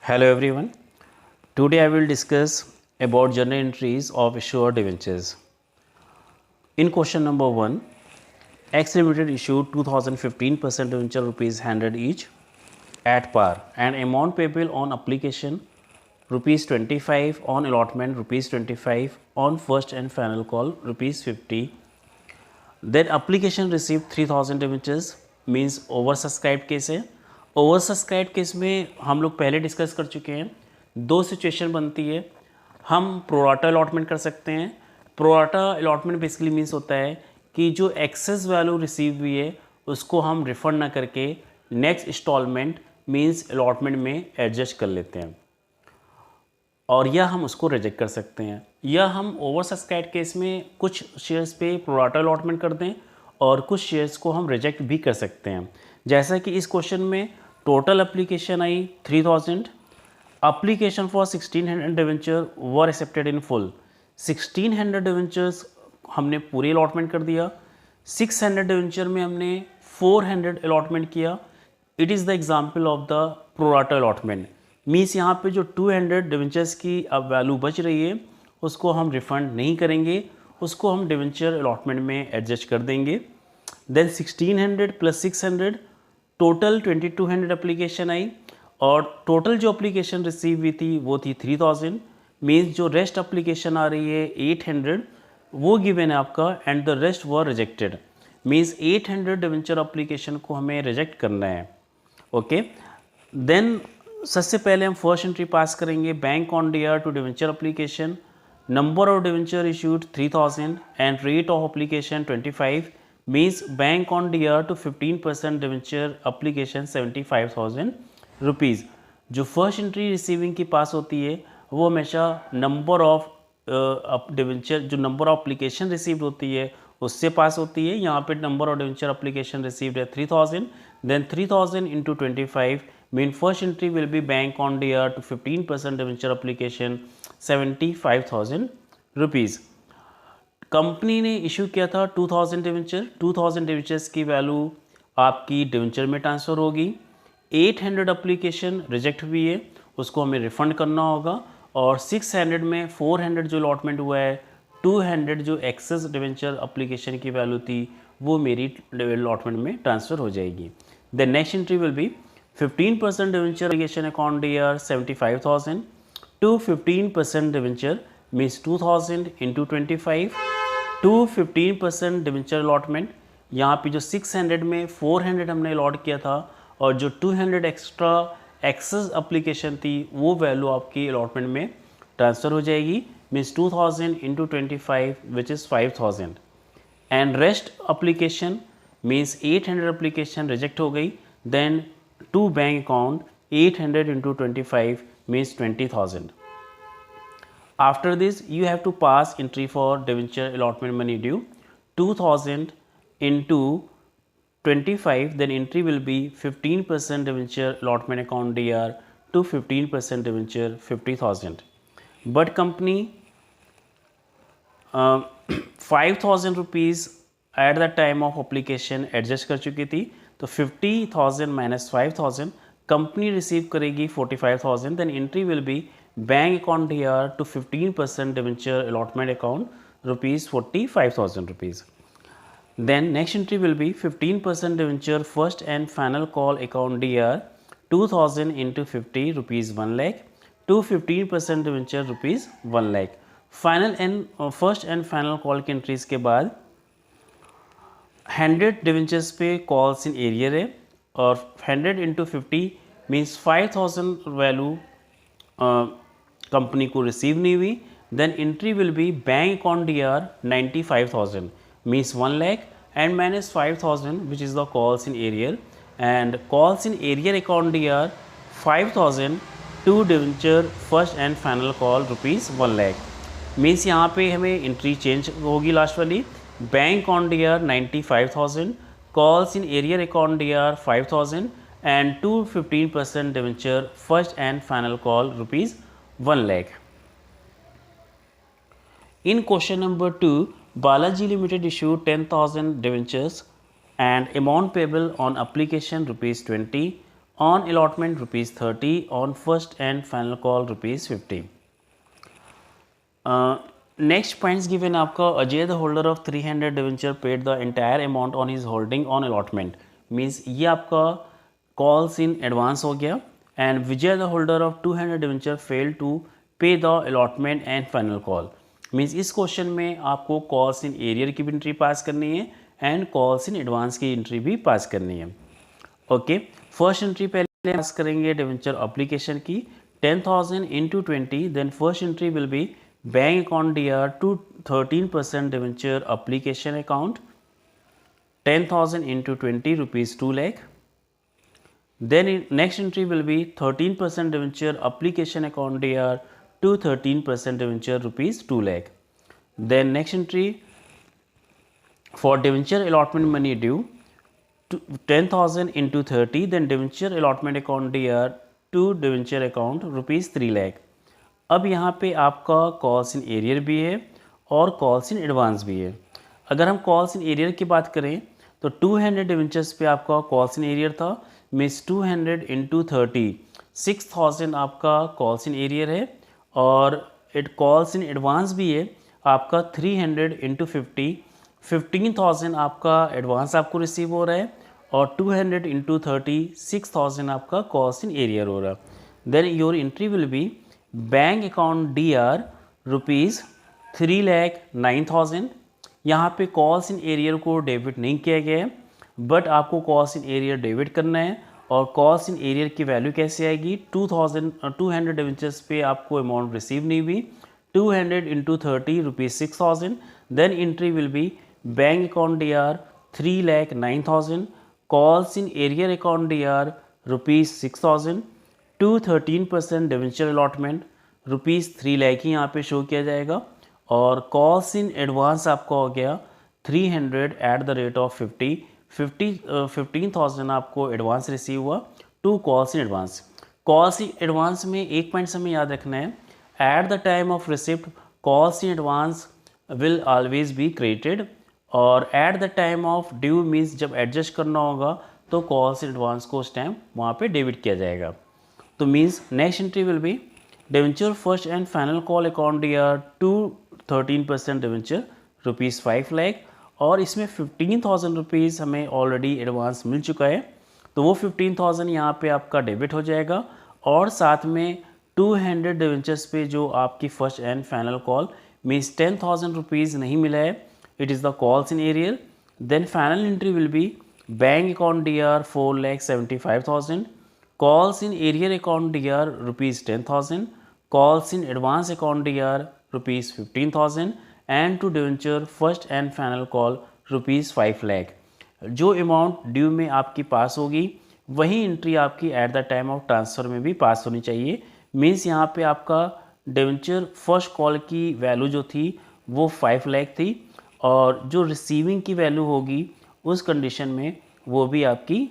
Hello everyone. Today I will discuss about journal entries of issuer debentures. In question number 1, X Limited issued 2015% debenture rupees 100 each at par and amount payable on application rupees 25, on allotment rupees 25, on first and final call rupees 50. Then application received 3000 debentures means oversubscribed case है. Oversubscribe case में हम लोग पहले discuss कर चुके हैं. दो situation बनती है. हम प्रोराटा अलॉटमेंट कर सकते हैं. प्रोराटा अलॉटमेंट बेसिकली मीन्स होता है कि जो एक्सेस वैल्यू रिसीव हुई है उसको हम रिफंड ना करके नेक्स्ट इंस्टॉलमेंट मीन्स अलॉटमेंट में एडजस्ट कर लेते हैं, और या हम उसको रिजेक्ट कर सकते हैं. या हम ओवरसब्सक्राइब केस में कुछ शेयर्स पे प्रोराटा अलॉटमेंट कर दें और कुछ शेयर्स को हम रिजेक्ट भी कर सकते हैं. जैसा कि इस क्वेश्चन में total application I 3000. Application for 1600 debenture were accepted in full. 1600 debentures हमने पूरे अलॉटमेंट कर दिया. 600 डिवेंचर में हमने 400 अलॉटमेंट किया. It is the example of the pro rata allotment. Means यहाँ पे जो 200 डिवेंचर्स की अब वैल्यू बच रही है उसको हम रिफ़ंड नहीं करेंगे, उसको हम डिवेंचर अलॉटमेंट में एडजस्ट कर देंगे. देन 1600 प्लस 600 टोटल 2200 एप्लीकेशन आई, और टोटल जो एप्लीकेशन रिसीव हुई थी वो थी 3000. मीन्स जो रेस्ट एप्लीकेशन आ रही है 800 वो गिवन है आपका, and the rest were rejected. Means 800 debenture application को हमें रिजेक्ट करना है. ओके, देन सबसे पहले हम फर्स्ट एंट्री पास करेंगे. Bank on dear to debenture application, number of debenture issued 3000 and rate of application 25. Means bank on dear to 15% debenture application 75,000 rupees. जो first entry receiving की pass होती है वो हमेशा नंबर ऑफ डिवेंचर, जो number of application received होती है उससे पास होती है. यहाँ पे number of debenture application received है 3000. Then 3000 into 25 mean first entry will be bank on dear to 15% debenture application 75,000 rupees. Company ने इशू किया था 2000 डिवेंचर. 2000 डिवेंचर्स की वैल्यू आपकी डिवेंचर में ट्रांसफ़र होगी. 800 एप्लीकेशन रिजेक्ट हुई है, उसको हमें रिफ़ंड करना होगा. और 600 में 400 जो अलॉटमेंट हुआ है, 200 जो एक्सेस डिवेंचर एप्लीकेशन की वैल्यू थी वो मेरी अलॉटमेंट में ट्रांसफ़र हो जाएगी. The next entry will be 15% debenture application account year 75,000 to 15% debenture means 2000 into 25 to 15% debenture allotment. यहाँ पे जो 600 में 400 हमने अलॉट किया था और जो 200 एक्स्ट्रा एक्सेस एप्लीकेशन थी वो वैल्यू आपकी अलॉटमेंट में ट्रांसफ़र हो जाएगी. Means 2000 into 25 which is 5000. And rest application means 800 application reject हो गई. Then to bank account 800 into 25 means 20,000. After this, you have to pass entry for debenture allotment money due 2000 into 25. Then entry will be 15% debenture allotment account DR to 15% debenture 50,000. But company 5,000 rupees at the time of application adjust कर चुकी थी, तो 50,000 minus 5,000 company receive करेगी 45,000. Then entry will be bank account here to 15% debenture allotment account rupees 45,000 rupees. Then next entry will be 15% debenture first and final call account dear 2000 into 50 rupees 1 lakh to 15% debenture rupees 1 lakh. Final and first and final call की entries के बाद 100 debentures पे calls in arrear है, और 100 इंटू 50 मीन्स 5000 value company को receive नहीं हुई. Then entry will be bank account DR 95,000 means 1 lakh and minus 5,000 which is the calls in arrear, and calls in arrear account DR 5,000 to debenture first and final call rupees 1 lakh. Means यहाँ पे हमें entry change होगी last वाली. Bank on DR 95,000, calls in arrear account DR 5,000 and to 15% debenture first and final call rupees 1 lakh. In question number 2, Balaji Limited issued 10,000 debentures and amount payable on application rupees 20, on allotment ₹30, on first and final call ₹50। Next points given आपका, Ajay the holder of 300 debenture paid the entire amount on his holding on allotment. Means ये आपका calls in advance हो गया। And Vijay the holder of 200 debenture fail to pay the allotment and final call. Means इस question में आपको calls in arrear की भी entry पास करनी है एंड कॉल्स इन एडवांस की एंट्री भी पास करनी है। ओके, फर्स्ट एंट्री पहले पास करेंगे डिवेंचर अप्लीकेशन की 10,000 into 20, then first entry will be bank account DR to 13% debenture application account 10,000 into 20 rupees 2 lakh. Then next entry will be 13% debenture application account DR to 13% debenture rupees 2 lakh. Then next entry for debenture allotment money due 10,000 into 30, then debenture allotment account DR to debenture account rupees 3 lakh. अब यहाँ पे आपका calls in arrear भी है और calls in advance भी है। अगर हम कॉल्स इन एरियर की बात करें तो 200 डिवेंचर्स पे आपका कॉल्स इन एरियर था, मीन्स 200 into 30 6,000 आपका कॉल्स इन एरियर है, और कॉल्स इन एडवांस भी है आपका 300 into 50 15,000 आपका एडवांस आपको रिसीव हो रहा है, और 200 into 30 6,000 आपका कॉल्स इन एरियर हो रहा है। Then your entry will be bank account DR rupees 3,09,000। यहाँ पे कॉल्स इन एरियर को डेबिट नहीं किया गया है, बट आपको कॉल्स इन एरियर डेबिट करना है। और कॉल्स इन एरियर की वैल्यू कैसे आएगी, 200 डिवेंचर्स पे आपको अमाउंट रिसीव नहीं हुई, 200 into 30 rupees 6,000। Then entry will be bank account DR 3,09,000, calls in arrear account DR rupees 6,000 to 13% debenture allotment rupees 3 lakh ही यहाँ पे शो किया जाएगा, और कॉल्स इन एडवांस आपका हो गया 300 एट द रेट ऑफ 15,000 आपको एडवांस रिसीव हुआ to calls in advance. Calls in advance में एक पॉइंट हमें याद रखना है, at the time of receipt calls in advance will always be credited, और at the time of due means जब एडजस्ट करना होगा तो कॉल्स इन एडवांस को उस टाइम वहाँ पे डेबिट किया जाएगा। तो means next entry will be debenture first and final call account DR to 13% debenture rupees 5 lakh, और इसमें 15,000 रुपीज़ हमें ऑलरेडी एडवांस मिल चुका है, तो वो 15,000 यहाँ पे आपका डेबिट हो जाएगा, और साथ में 200 डिवेंचर्स पे जो आपकी first and final call means 10,000 rupees नहीं मिला है, it is the calls in arrear. Then final entry will be bank account DR 4,75,000, calls in arrear account DR rupees 10,000, calls in advance account DR rupees 15,000, and to debenture first and final call rupees 5 lakh. जो amount due में आपकी पास होगी वही entry आपकी eight the time of transfer में भी पास होनी चाहिए। मीन्स यहाँ पे आपका डिवेंचर फर्स्ट कॉल की वैल्यू जो थी वो 5 लाख थी, और जो रिसीविंग की वैल्यू होगी उस कंडीशन में वो भी आपकी